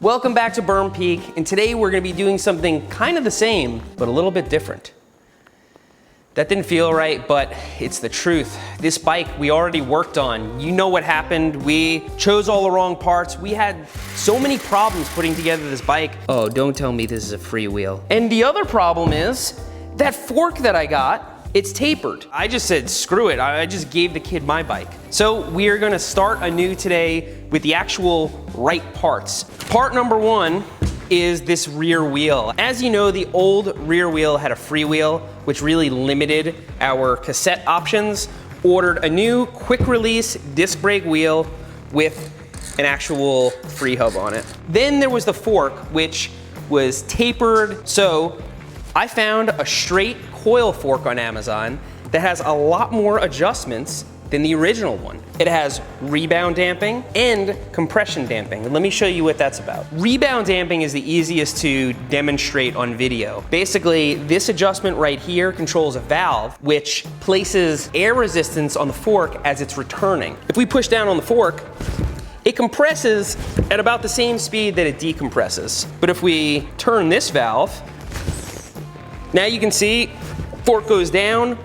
Welcome back to Berm Peak, and today we're gonna be doing something kind of the same, but a little bit different. That didn't feel right, but it's the truth. This bike we already worked on. You know what happened. We chose all the wrong parts. We had so many problems putting together this bike. Oh, don't tell me this is a freewheel. And the other problem is that fork that I got, it's tapered. I just said, screw it. I just gave the kid my bike. So we are gonna start anew today with the actual right parts. Part number one is this rear wheel. As you know, the old rear wheel had a freewheel, which really limited our cassette options. Ordered a new quick release disc brake wheel with an actual free hub on it. Then there was the fork, which was tapered. So I found a straight coil fork on Amazon that has a lot more adjustments than the original one. It has rebound damping and compression damping. And let me show you what that's about. Rebound damping is the easiest to demonstrate on video. Basically, this adjustment right here controls a valve which places air resistance on the fork as it's returning. If we push down on the fork, it compresses at about the same speed that it decompresses. But if we turn this valve, now you can see fork goes down,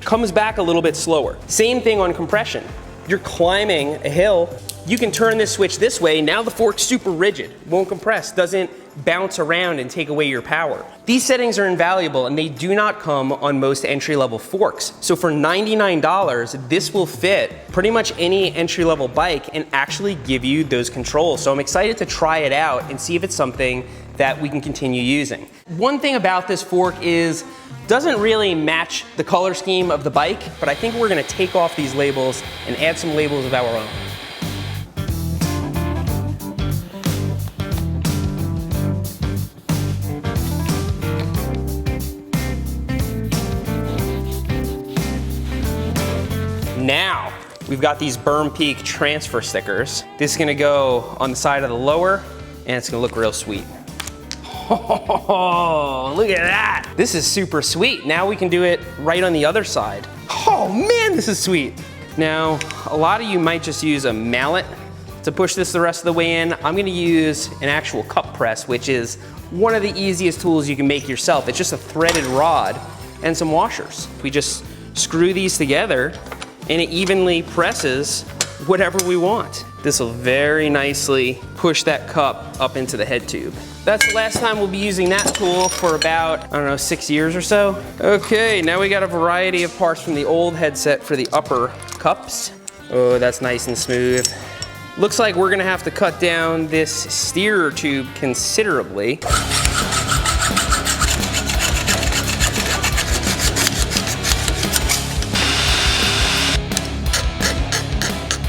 comes back a little bit slower. Same thing on compression. You're climbing a hill, you can turn this switch this way, now the fork's super rigid, won't compress, doesn't bounce around and take away your power. These settings are invaluable and they do not come on most entry-level forks. So for $99, this will fit pretty much any entry-level bike and actually give you those controls. So I'm excited to try it out and see if it's something that we can continue using. One thing about this fork is doesn't really match the color scheme of the bike, but I think we're gonna take off these labels and add some labels of our own. Now, we've got these Berm Peak transfer stickers. This is gonna go on the side of the lower, and it's gonna look real sweet. Oh, look at that. This is super sweet. Now we can do it right on the other side. Oh man, this is sweet. Now, a lot of you might just use a mallet to push this the rest of the way in. I'm gonna use an actual cup press, which is one of the easiest tools you can make yourself. It's just a threaded rod and some washers. We just screw these together and it evenly presses whatever we want. This will very nicely push that cup up into the head tube. That's the last time we'll be using that tool for about, I don't know, 6 years or so. Okay, now we got a variety of parts from the old headset for the upper cups. Oh, that's nice and smooth. Looks like we're gonna have to cut down this steerer tube considerably.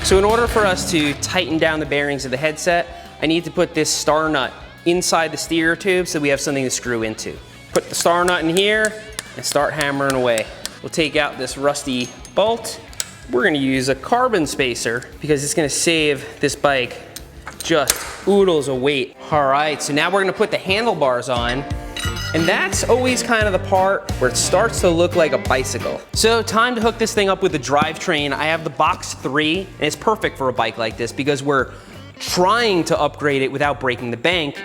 So in order for us to tighten down the bearings of the headset, I need to put this star nut inside the steerer tube so we have something to screw into. Put the star nut in here and start hammering away. We'll take out this rusty bolt. We're gonna use a carbon spacer because it's gonna save this bike just oodles of weight. All right, so now we're gonna put the handlebars on, and that's always kind of the part where it starts to look like a bicycle. So time to hook this thing up with the drivetrain. I have the Box 3, and it's perfect for a bike like this because we're trying to upgrade it without breaking the bank.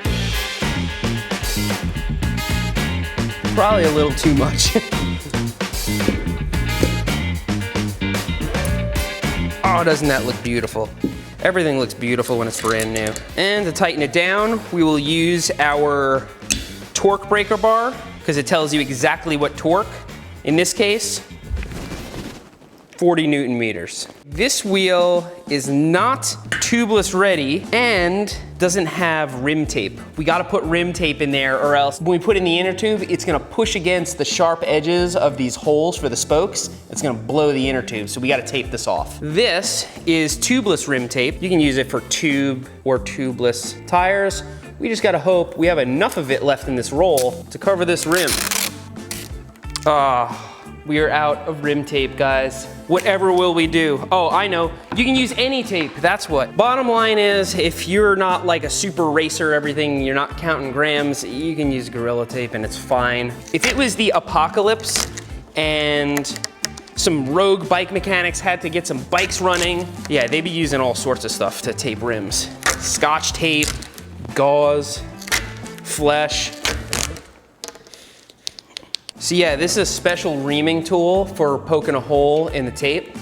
Probably a little too much. Oh, doesn't that look beautiful? Everything looks beautiful when it's brand new. And to tighten it down, we will use our torque breaker bar because it tells you exactly what torque. In this case, 40 Newton meters. This wheel is not tubeless ready and doesn't have rim tape. We gotta put rim tape in there or else when we put in the inner tube, it's gonna push against the sharp edges of these holes for the spokes. It's gonna blow the inner tube, so we gotta tape this off. This is tubeless rim tape. You can use it for tube or tubeless tires. We just gotta hope we have enough of it left in this roll to cover this rim. We are out of rim tape, guys. Whatever will we do? Oh, I know. You can use any tape, that's what. Bottom line is, if you're not like a super racer, everything, you're not counting grams, you can use Gorilla Tape and it's fine. If it was the apocalypse and some rogue bike mechanics had to get some bikes running, yeah, they'd be using all sorts of stuff to tape rims. Scotch tape, gauze, flesh. So yeah, this is a special reaming tool for poking a hole in the tape.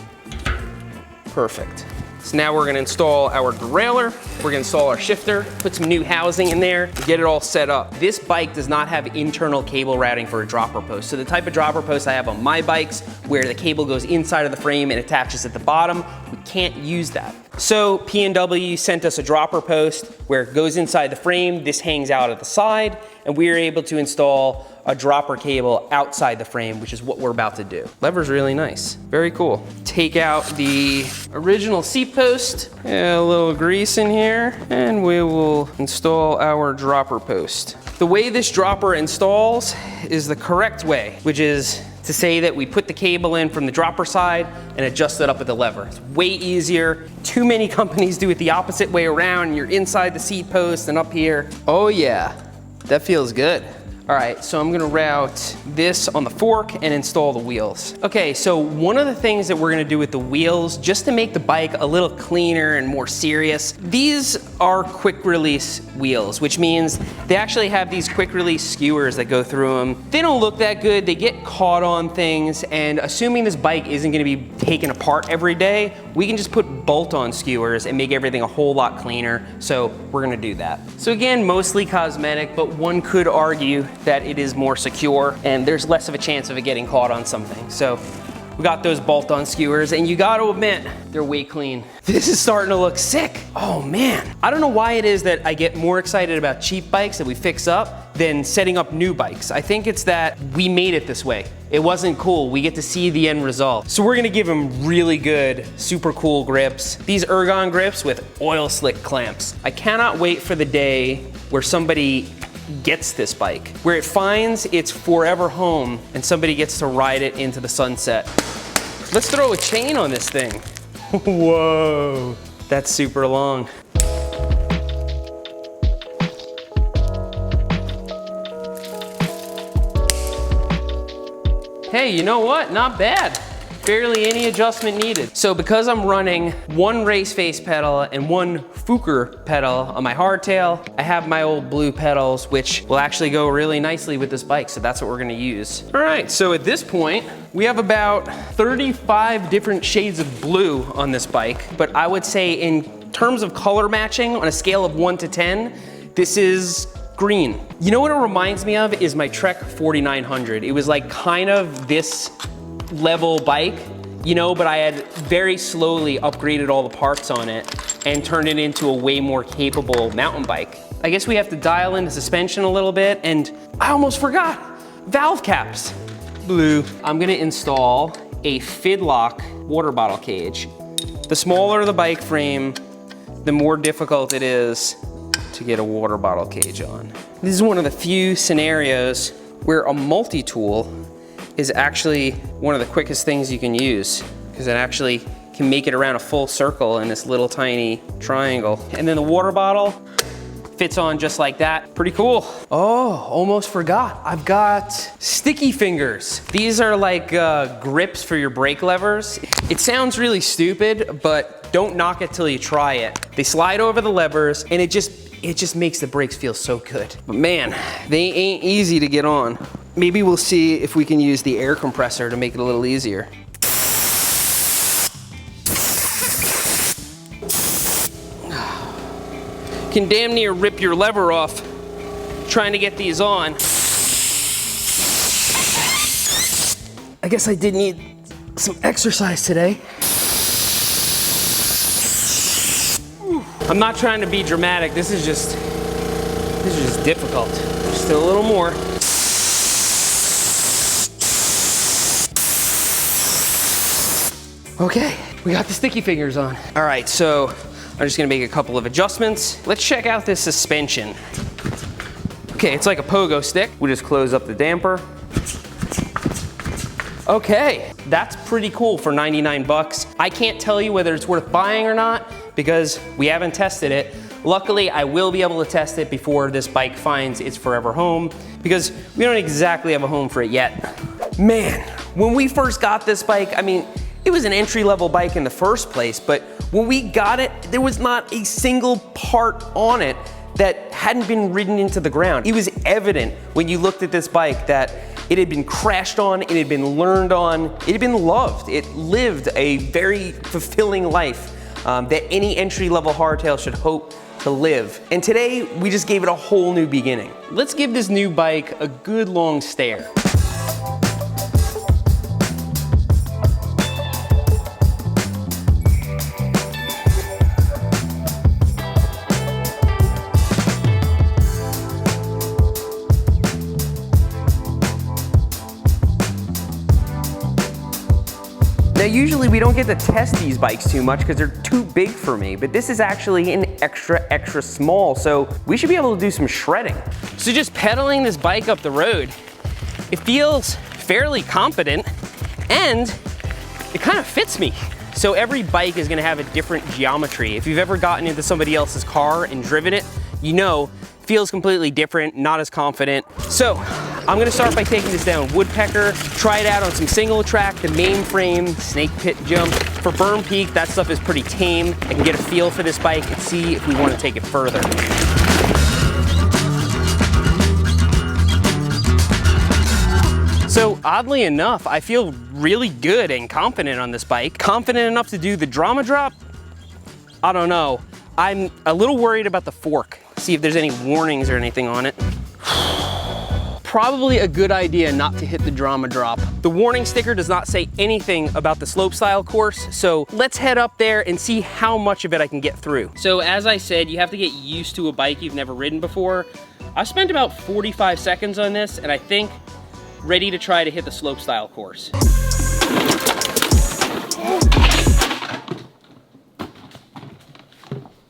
Perfect. So now we're gonna install our derailleur, we're gonna install our shifter, put some new housing in there, get it all set up. This bike does not have internal cable routing for a dropper post. So the type of dropper post I have on my bikes, where the cable goes inside of the frame and attaches at the bottom, we can't use that. So P&W sent us a dropper post where it goes inside the frame, this hangs out at the side, and we are able to install a dropper cable outside the frame, which is what we're about to do. Lever's really nice, very cool. Take out the original seat post, a little grease in here, and we will install our dropper post. The way this dropper installs is the correct way, which is to say that we put the cable in from the dropper side and adjust it up with the lever. It's way easier. Too many companies do it the opposite way around. You're inside the seat post and up here. Oh yeah, that feels good. All right, so I'm gonna route this on the fork and install the wheels. Okay, so one of the things that we're gonna do with the wheels, just to make the bike a little cleaner and more serious, these are quick release wheels, which means they actually have these quick release skewers that go through them. They don't look that good, they get caught on things, and assuming this bike isn't gonna be taken apart every day, we can just put bolt-on skewers and make everything a whole lot cleaner, so we're gonna do that. So again, mostly cosmetic, but one could argue that it is more secure and there's less of a chance of it getting caught on something. So we got those bolt-on skewers, and you gotta admit, they're way clean. This is starting to look sick. Oh man. I don't know why it is that I get more excited about cheap bikes that we fix up than setting up new bikes. I think it's that we made it this way. It wasn't cool. We get to see the end result. So we're gonna give them really good, super cool grips. These ergon grips with oil slick clamps. I cannot wait for the day where somebody gets this bike, where it finds its forever home and somebody gets to ride it into the sunset. Let's throw a chain on this thing. Whoa, that's super long. Hey, you know what? Not bad. Barely any adjustment needed. So because I'm running one race face pedal and one Fuker pedal on my hardtail, I have my old blue pedals, which will actually go really nicely with this bike. So that's what we're gonna use. All right, so at this point, we have about 35 different shades of blue on this bike. But I would say in terms of color matching on a scale of 1 to 10, this is green. You know what it reminds me of is my Trek 4900. It was like kind of this level bike, you know, but I had very slowly upgraded all the parts on it and turned it into a way more capable mountain bike. I guess we have to dial in the suspension a little bit, and I almost forgot, valve caps. Blue. I'm gonna install a Fidlock water bottle cage. The smaller the bike frame, the more difficult it is to get a water bottle cage on. This is one of the few scenarios where a multi-tool is actually one of the quickest things you can use, because it actually can make it around a full circle in this little tiny triangle. And then the water bottle fits on just like that. Pretty cool. Oh, almost forgot. I've got sticky fingers. These are like grips for your brake levers. It sounds really stupid, but don't knock it till you try it. They slide over the levers, and it just makes the brakes feel so good. But man, they ain't easy to get on. Maybe we'll see if we can use the air compressor to make it a little easier. Can damn near rip your lever off trying to get these on. I guess I did need some exercise today. I'm not trying to be dramatic. This is just difficult. Just a little more. Okay, we got the sticky fingers on. All right, so I'm just gonna make a couple of adjustments. Let's check out this suspension. Okay, it's like a pogo stick. We just close up the damper. Okay, that's pretty cool for 99 bucks. I can't tell you whether it's worth buying or not because we haven't tested it. Luckily, I will be able to test it before this bike finds its forever home because we don't exactly have a home for it yet. Man, when we first got this bike, I mean, it was an entry-level bike in the first place, but when we got it, there was not a single part on it that hadn't been ridden into the ground. It was evident when you looked at this bike that it had been crashed on, it had been learned on, it had been loved. It lived a very fulfilling life that any entry-level hardtail should hope to live. And today, we just gave it a whole new beginning. Let's give this new bike a good long stare. Now usually we don't get to test these bikes too much because they're too big for me, but this is actually an extra small, so we should be able to do some shredding. So just pedaling this bike up the road, it feels fairly confident and it kind of fits me. So every bike is gonna have a different geometry. If you've ever gotten into somebody else's car and driven it, you know, it feels completely different, not as confident. So I'm gonna start by taking this down Woodpecker, try it out on some single track, the mainframe, snake pit jump. For Burn Peak, that stuff is pretty tame. I can get a feel for this bike and see if we wanna take it further. So oddly enough, I feel really good and confident on this bike. Confident enough to do the drama drop? I don't know. I'm a little worried about the fork. See if there's any warnings or anything on it. Probably a good idea not to hit the drama drop. The warning sticker does not say anything about the slopestyle course, so let's head up there and see how much of it I can get through. So as I said, you have to get used to a bike you've never ridden before. I spent about 45 seconds on this, and I think ready to try to hit the slopestyle course.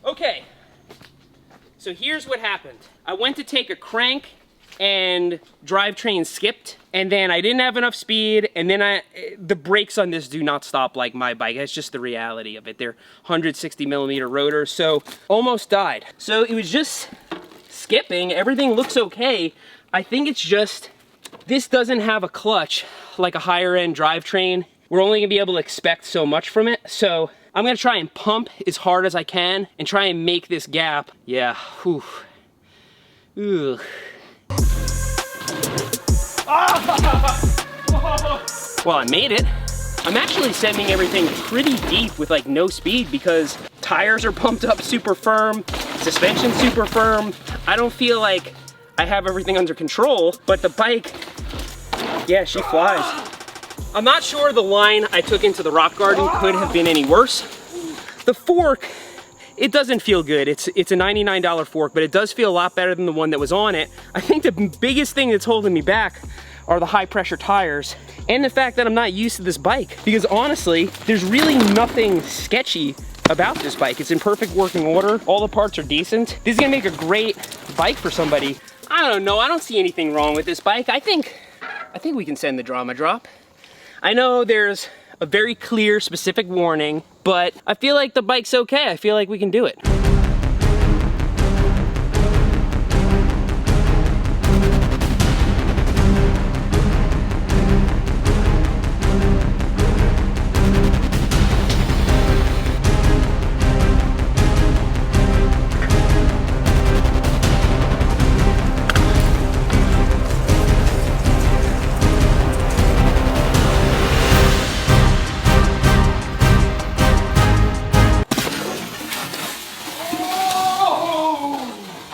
Okay, so here's what happened. I went to take a crank and drivetrain skipped, and then I didn't have enough speed, and then the brakes on this do not stop like my bike. That's just the reality of it. They're 160 millimeter rotors, so almost died. So it was just skipping. Everything looks okay. I think it's just, this doesn't have a clutch like a higher end drivetrain. We're only gonna be able to expect so much from it, so I'm gonna try and pump as hard as I can and try and make this gap. Yeah, whew. Ugh. Well, I made it. I'm actually sending everything pretty deep with like no speed because tires are pumped up super firm, suspension super firm. I don't feel like I have everything under control, but the bike, yeah, she flies. I'm not sure the line I took into the rock garden could have been any worse. The fork, it doesn't feel good. It's a $99 fork, but it does feel a lot better than the one that was on it. I think the biggest thing that's holding me back are the high pressure tires and the fact that I'm not used to this bike, because honestly, there's really nothing sketchy about this bike. It's in perfect working order. All the parts are decent. This is gonna make a great bike for somebody. I don't know, I don't see anything wrong with this bike. I think we can send the drama drop. I know there's a very clear, specific warning, but I feel like the bike's okay. I feel like we can do it.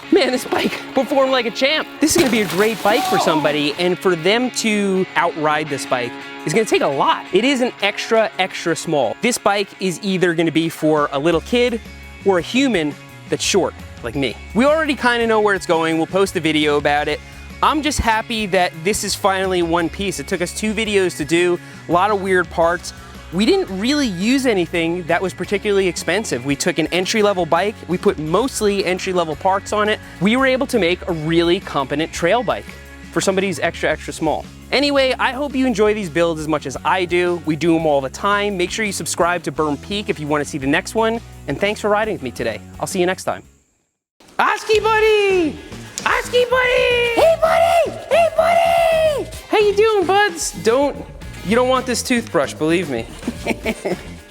Man, this bike performed like a champ. This is gonna be a great bike for somebody, and for them to outride this bike is gonna take a lot. It is an extra small. This bike is either gonna be for a little kid or a human that's short, like me. We already kind of know where it's going. We'll post a video about it. I'm just happy that this is finally one piece. It took us 2 videos to do, a lot of weird parts. We didn't really use anything that was particularly expensive. We took an entry-level bike, we put mostly entry-level parts on it. We were able to make a really competent trail bike for somebody who's extra small. Anyway, I hope you enjoy these builds as much as I do. We do them all the time. Make sure you subscribe to Burn Peak if you want to see the next one. And thanks for riding with me today. I'll see you next time. Oski buddy! Oski buddy! Hey buddy! Hey buddy! How you doing, buds? You don't want this toothbrush, believe me.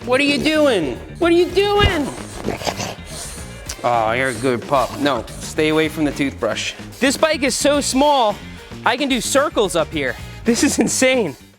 What are you doing? What are you doing? Oh, you're a good pup. No, stay away from the toothbrush. This bike is so small, I can do circles up here. This is insane.